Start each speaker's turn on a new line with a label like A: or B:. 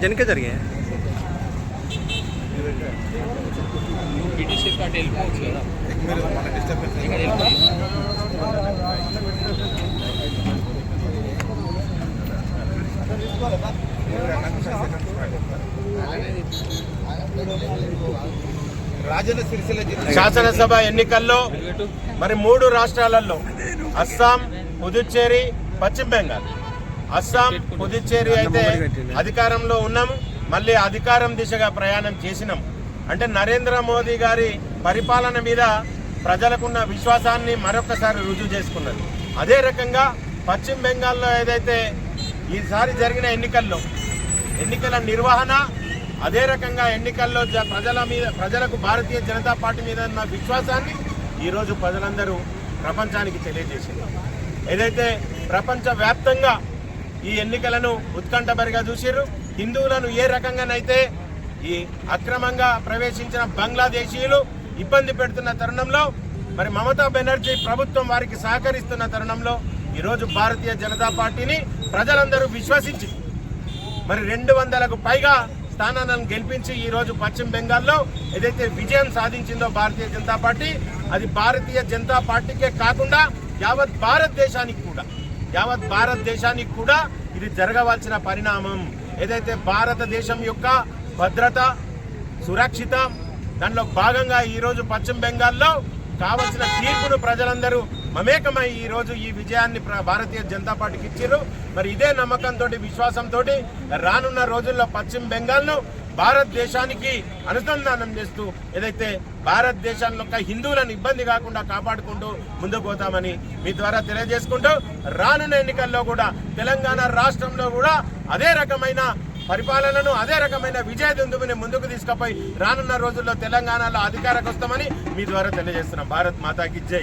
A: जनके జరిగే
B: శాసనసభ ఎన్నికల్లో మరి 3 రాష్ట్రాలలో అస్సాం, పుదుచ్చేరి, పశ్చిమ బెంగాల్. అస్సాం, పుదుచ్చేరి అయితే అధికారంలో ఉన్నాము, మళ్ళీ అధికారం దిశగా ప్రయాణం చేసినాం. అంటే నరేంద్ర మోదీ గారి పరిపాలన మీద ప్రజలకున్న విశ్వాసాన్ని మరొకసారి రుజువు చేసుకున్నది. అదే రకంగా పశ్చిమ బెంగాల్లో ఏదైతే ఈసారి జరిగిన ఎన్నికల నిర్వహణ, అదే రకంగా ఎన్నికల్లో ప్రజలకు భారతీయ జనతా పార్టీ మీద ఉన్న విశ్వాసాన్ని ఈరోజు ప్రజలందరూ ప్రపంచానికి తెలియజేసింది. ఏదైతే ప్రపంచవ్యాప్తంగా ఈ ఎన్నికలను ఉత్కంఠభరిగా చూసిర్రు. హిందువులను ఏ రకంగానైతే ఈ అక్రమంగా ప్రవేశించిన బంగ్లాదేశీయులు ఇబ్బంది పెడుతున్న తరుణంలో, మరి మమతా బెనర్జీ ప్రభుత్వం వారికి సహకరిస్తున్న తరుణంలో ఈరోజు భారతీయ జనతా పార్టీని ప్రజలందరూ విశ్వసించి మరి 200కు పైగా స్థానాలను గెలిపించి ఈరోజు పశ్చిమ బెంగాల్లో ఏదైతే విజయం సాధించిందో భారతీయ జనతా పార్టీ, అది భారతీయ జనతా పార్టీకే కాకుండా యావత్ భారతదేశానికి కూడా ఇది జరగవలసిన పరిణామం. ఏదైతే భారతదేశం యొక్క భద్రత, సురక్షిత, దానిలో భాగంగా ఈరోజు పశ్చిమ బెంగాల్లో కావలసిన తీర్పును ప్రజలందరూ మమేకమై ఈరోజు ఈ విజయాన్ని భారతీయ జనతా పార్టీకి ఇచ్చారు. మరి ఇదే నమ్మకంతో, విశ్వాసంతో రానున్న రోజుల్లో పశ్చిమ బెంగాల్ను భారతదేశానికి అనుసంధానం చేస్తూ ఏదైతే భారతదేశంలో హిందువులను ఇబ్బంది కాకుండా కాపాడుకుంటూ ముందుకు పోతామని మీ ద్వారా తెలియజేసుకుంటూ, రానున్న ఎన్నికల్లో కూడా తెలంగాణ రాష్ట్రంలో కూడా అదే రకమైన పరిపాలనను, అదే రకమైన విజయ దుందుని ముందుకు తీసుకుపోయి రానున్న రోజుల్లో తెలంగాణలో అధికారకు వస్తామని మీ ద్వారా తెలియజేస్తున్నాం. భారత్ మాతాకి జై.